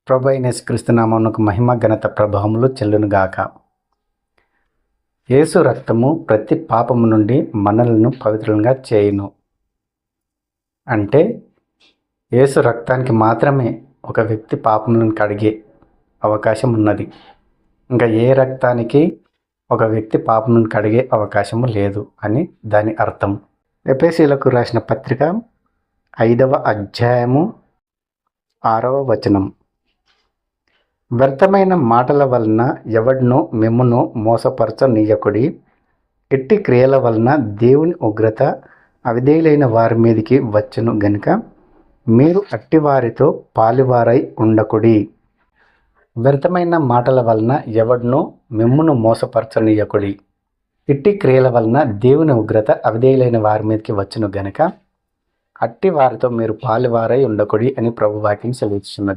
ప్రభువైన యేసుక్రీస్తు నామమునకు మహిమ ఘనత ప్రభావములు చెల్లునుగాక. యేసు రక్తము ప్రతి పాపము నుండి మనలను పవిత్రులుగా చేయును. అంటే యేసు రక్తానికి మాత్రమే ఒక వ్యక్తి పాపములను కడిగే అవకాశం ఉన్నది. ఇంకా ఏ రక్తానికి ఒక వ్యక్తి పాపములను కడిగే అవకాశము లేదు అని దాని అర్థం. ఎఫెసీయులకు రాసిన పత్రిక 5వ అధ్యాయము 6వ వచనం. వ్యర్థమైన మాటల వలన ఎవడునో మిమ్మును మోసపరచనీయకుడి. ఇట్టి క్రియల వలన దేవుని ఉగ్రత అవిధేయులైన వారి మీదికి వచ్చును గనుక మీరు అట్టి వారితో పాలివారై ఉండకుడి. వ్యర్థమైన మాటల వలన ఎవడునో మిమ్మును మోసపరచనీయకుడి. ఇట్టి క్రియల వలన దేవుని ఉగ్రత అవిధేయులైన వారి మీదకి వచ్చును గనుక అట్టి వారితో మీరు పాలివారై ఉండకుడి అని ప్రభువాక్యం సెలవిస్తున్నది.